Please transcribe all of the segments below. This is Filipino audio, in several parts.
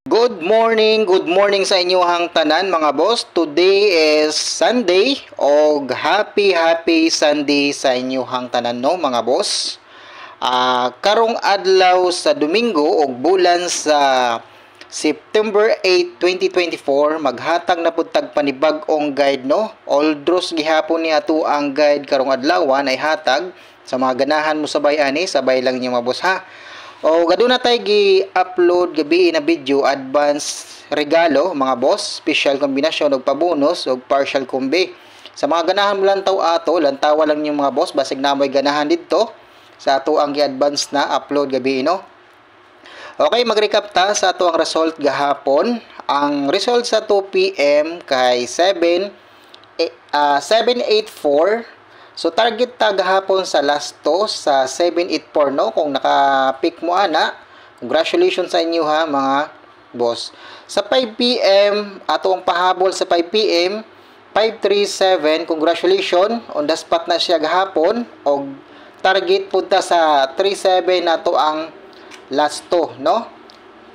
Good morning sa inyong tanan mga boss. Today is Sunday og happy Sunday sa inyong tanan no mga boss. Karong adlaw sa Domingo og bulan sa September 8, 2024 maghatag na pud tag panibag-ong guide no. Oldros gihapon ni ato ang guide karong adlaw ay hatag sa mga ganahan mo sabay ani, sabay lang niyo mga boss ha. O gaduna tay gi-upload gabi na video advance regalo mga boss, special kombinasyon og pabonus og partial kombi. Sa mga ganahan mo lantaw ato, lantawa lang yung mga boss basig na mo'y ganahan didto sa ato ang gi-advance na upload gabi no. Okay, mag-recap ta sa ato ang result gahapon. Ang result sa 2 PM kay 784. So target ta gahapon sa last to sa 784 no. Kung naka-pick mo ana, congratulations sa inyo ha mga boss. Sa 5 PM ato ang pahabol sa 5 PM 537, congratulations on the spot na siya gahapon og target punta sa 37 nato ang last to no.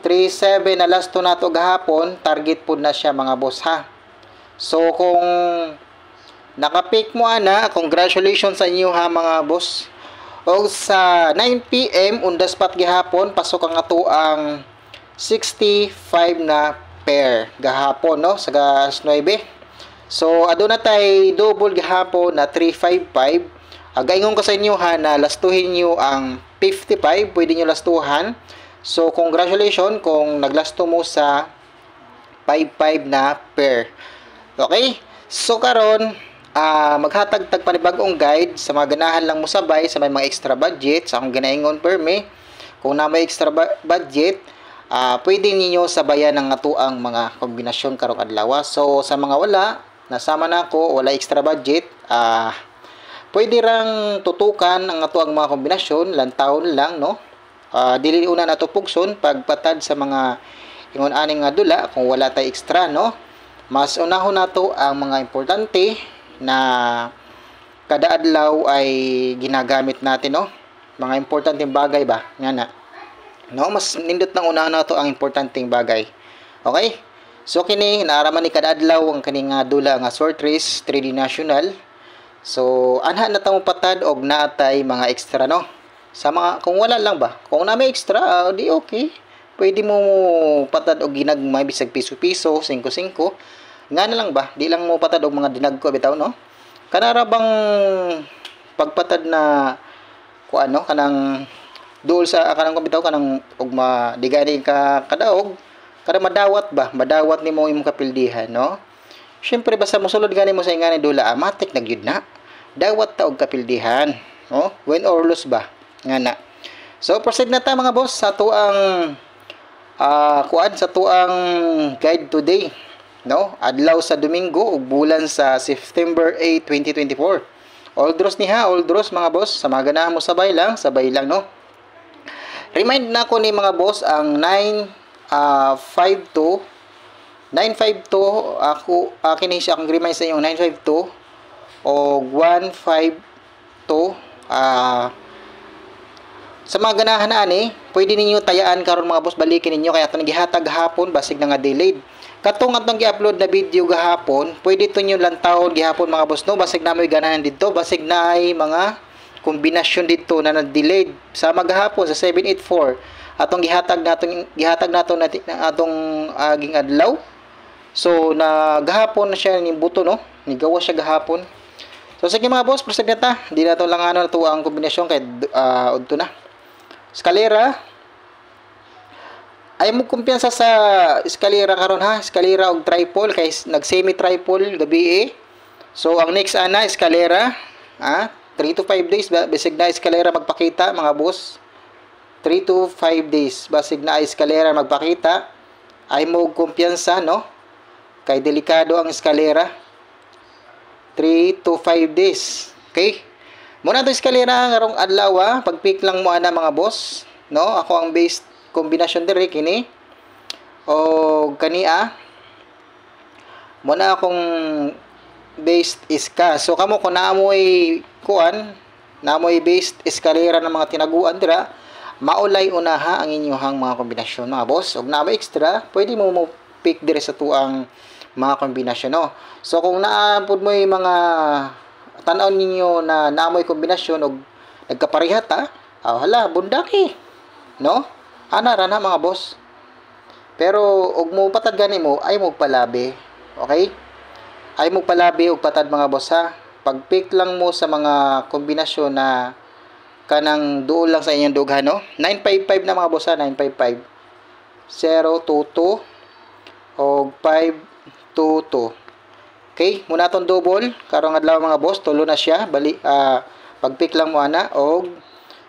37 na last to nato gahapon, target pud na siya mga boss ha. So kung naka-pick mo ana, congratulations sa inyo ha mga boss. O sa 9 PM on the spot gihapon, pasok ang ato ang 65 na pair gahapon no sa gas 9. So aduna tay double gihapon na 355. Gaingon ko sa inyo ha na lastuhin niyo ang 55, pwede niyo lastuhan. So congratulations kung naglasto mo sa 55 na pair. Okay? So karon maghatag tag panibag-ong guide sa mga ganahan lang mo sabay sa may mga extra budget sa akong ginaingon permi. Kung na may extra budget, pwede ninyo sabayan ng ato ang mga kombinasyon karong adlaw. So sa mga wala, nasama na ako, wala extra budget, pwede rang tutukan ang ato ang mga kombinasyon, lantawon lang no. Dili una nato pugson pagpatad sa mga ingon aning nga dula kung wala tay extra no. Mas unahon nato ang mga importante na kada adlaw ay ginagamit natin no, mga importanteng bagay ba nga na no, mas nindot nang unahan nato ang importanteng bagay. Okay, so kini naaraman ni kada adlaw ang kaning dula nga short race 3D national. So anha na ta mo patad og naatay mga extra no, sa mga kung wala lang ba, kung na may extra di okay, pwede mo patad og ginagmay bisag piso-piso 5-5 nga na lang ba, di lang mo patad og mga dinagko bitaw no. Kanara bang pagpatad na kuan no kanang duol sa kanang bitaw kanang og madigani ka kadaog kada madawat ba, madawat nimo imong kapildihan no. Syempre basta mosulod gani mo sa ingani dula, matik na gyud na dawat ta og kapildihan no, win or lose ba nga na. So proceed na ta mga boss sa tuang kuan sa tuang guide today no, adlaw sa Domingo ug bulan sa September 8, 2024. Oldros ni ha, oldros mga boss, sa mga ganahan mo sabay lang no. Remind na ko ni mga boss ang 952 ako kini siya akong remind sa inyong 952 o 152 sa mga ganahan na ani, pwede ninyo tayaan karon mga boss, balikin ninyo kaya tanang gihatag hapon basig na nga delayed. Katong atong gi-upload na video gahapon, pwede to nyo lantawon gihapon mga boss no, basig na may ganahan dito, basig na ay mga kombinasyon dito na na-delayed sa maghapon sa 784. Atong gihatag nato natin atong aging adlaw. So nagahapon na siya ni buto no, nigawa siya gahapon. So sige mga boss, proceed na ta. Di na to lang ano to ang kombinasyon kay udto na. Eskalera. Ay mo kumpiyansa sa eskalera karon ha, eskalera og triple kay nag semi triple gabi So ang next ana eskalera 3 to 5 days basig na eskalera magpakita mga boss. 3 to 5 days basig na eskalera magpakita. Ay mo kumpiyansa no, kay delikado ang eskalera. 3 to 5 days. Okay? Muna to eskalera karong adlaw pag-pick lang mo ana mga boss no. Ako ang base kombinasyon diri kini o kania muna akong based iska. So kamo kung naamoy kuan, naamoy based eskalera ng mga tinaguan dira, maulay unaha ang inyong mga kombinasyon mga boss. Ug na may extra, pwede mo pick dire sa tuang mga kombinasyon no. So kung naapod mo yung mga tanaw ninyo na naamoy kombinasyon og nagkaparehat hala bundaki no, ana ra na mga boss. Pero og mo patad gani mo ay mo palabi, okay, ay mo palabi og patad mga boss ha. Pag pick lang mo sa mga kombinasyon na kanang duol lang sa inyong dughan no. 955 na mga boss ha, 955 022 o 522. Okay, muna tong double karong adlaw mga boss, tulo na siya. Bali pag-pick lang mo ana og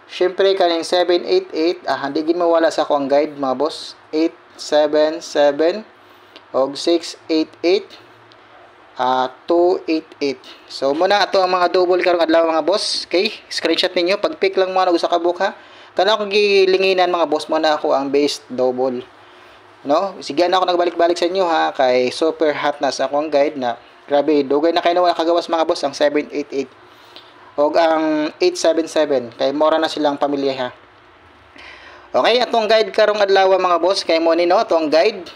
syempre kaning 788 hindi gid mawala sa ako ang guide mga boss. 877 og 688 288. So muna ato ang mga double karong adlaw mga boss. Okay, screenshot ninyo, pag-pick lang mo og usa ka buka. Kana akong gilinginan mga boss, muna ako ang base double. No, sige na ako nagbalik-balik sa inyo ha, kay super hot na sa akong guide na grabe, dugay na kayo na wala kagawas mga boss ang 788 o ang 877 kay mora na silang pamilya ha. Okay, atong guide karong adlaw mga boss, kay mo ni no atong guide.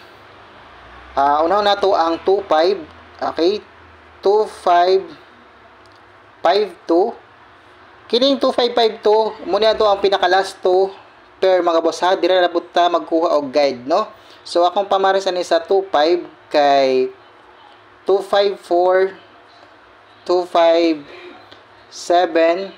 Unaw na to ang 25, okay, 2552. Kining 2552 mo ni ato ang pinaka last to pair mga boss ha, dire na punta magkuha og guide no. So akong pamarisan ni sa 25 kay 254 257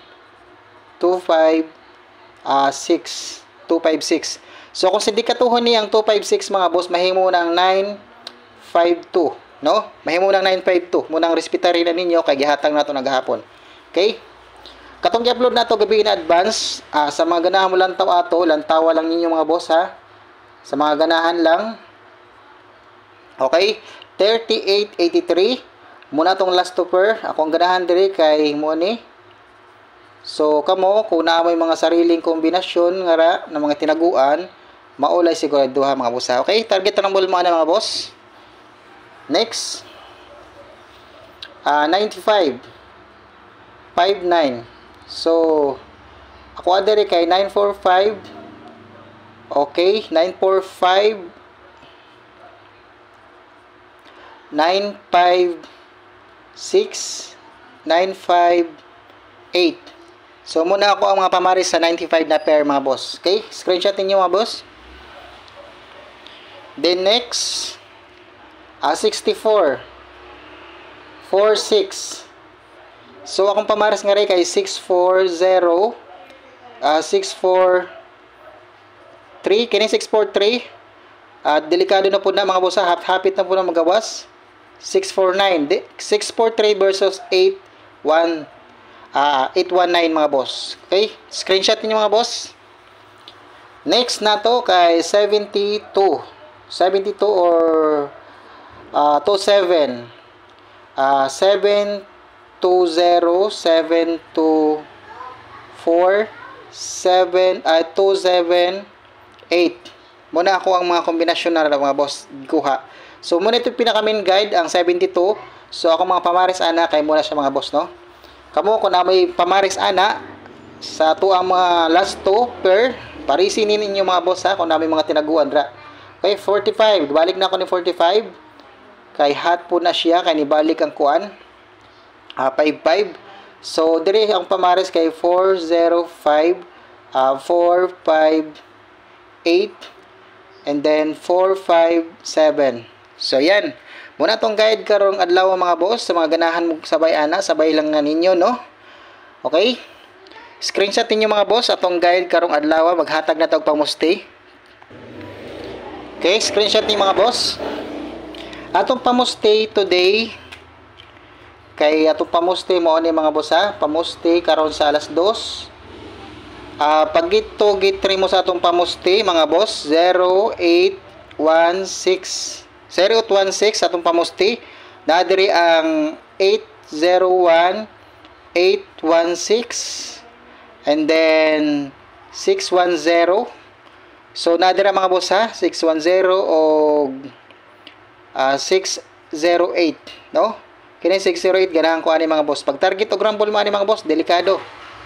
256 256. So kung sindikatuhon ni ang 256 mga boss, mahimo ng 952 no, mahimo ng 952. Munang respetarin na ninyo kay gihatag nato naghapon. Okay, katong i-upload nato gabi in advance. Sa mga ganahan mo lantaw ato, lantawa lang ninyo mga boss ha, sa mga ganahan lang. Okay, 3883 muna tong last topper akong ganahan diri kay mo ni. So kamo kung naa may mga sariling kombinasyon nga ra na mga tinaguan, maulay sigurado ha mga boss ha. Okay, target na ng bulma na mga boss. Next 95 59. So ako adere kay 945. Okay, 945 956 958. So muna ako ang mga pamaris sa 95 na pair mga boss. Okay, screenshot niyo mga boss. Then next 64 46. So akong pamaris nga rin kay 640 643. Kini 643 delikado na po na mga boss, hapit na po na magawas. 649 643 versus 819 mga boss. Okay, screenshot niyo mga boss. Next na to kay 72 or 27 720 724 278. Muna ako ang mga kombinasyon na mga boss kuha. So muna ito pinaka main guide ang 72. So ako mga pamaris ana kay muna siya mga boss no. Kamo kung na may pamaris ana sa to ang mga last to pair, parisinin ninyo mga boss ha kung na may mga tinaguan ra. Okay, 45. Balik na ako ni 45. Kay hot po na siya kay nibalik ang kuan. 55. So dire ang pamaris kay 405 458 and then 457. So yan. Muna tong guide karong adlaw mga boss, sa mga ganahan mo sabay ana, sabay lang na ninyo no. Okay? Screenshot ninyo mga boss atong guide karong adlaw, maghatag na tog pamusti. Okay, screenshot ninyo mga boss. Atong pamusti today kay atong pamusti mo ni mga boss ha, pamusti karon sa alas 2. Pag git mo sa atong pamusti mga boss 0816 atong pamusti na diri ang 801 816 and then 610. So na diri mga boss ha, 610 o 608 no. Kini 608 ganahan ko ani mga boss. Pag target og rumble mo ani mga boss, delikado.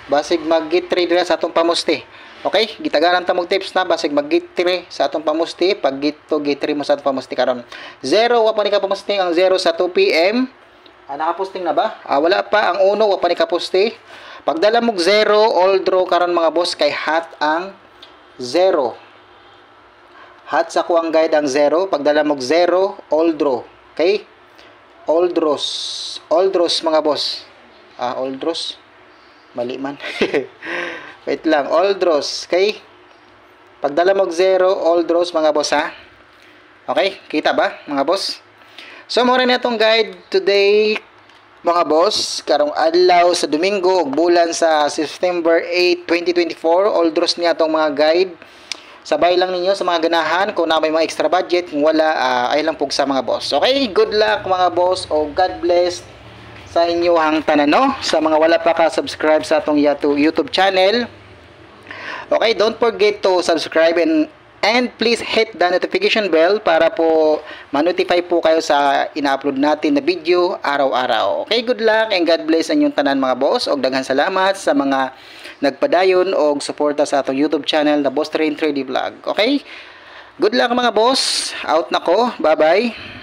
Basig mag-get trade sa atong pamusti. Okay, gitagaran ta mog tips na basig mag-gate 3 sa atong pamusti, pag gate 2, gate 3 mo sa atong pamusti karon. 0 wa pa ni ka pamusti ang 0 sa 2 PM. Nakaposting na ba? Wala pa ang 1 wa pa ni ka posti. Pagdala mog 0 all draw karon mga boss kay hot ang 0. Hot sa kuang guide ang 0, pagdala mog 0 all draw. Okay? All draws. All draws mga boss. All draws. Mali man. Wait lang, all draws, okay? Pagdala mog 0, all draws mga boss ha. Okay, kita ba mga boss? So mo rin itong guide today mga boss, karong adlaw sa Domingo ug bulan sa September 8, 2024. All draws niya itong mga guide. Sabay lang ninyo sa mga ganahan kung na may mga extra budget, kung wala ay lang pug sa mga boss. Okay, good luck mga boss o God bless sa inyo hang tanan no, sa mga wala pa ka subscribe sa atong YouTube channel. Okay, don't forget to subscribe and please hit the notification bell para po ma-notify po kayo sa ina-upload natin na video araw-araw. Okay, good luck and God bless sa inyong tanan mga boss og daghan salamat sa mga nagpadayon og suporta sa atong YouTube channel na Boss Train 3D Vlog. Okay, good luck mga boss, out na ko, bye bye.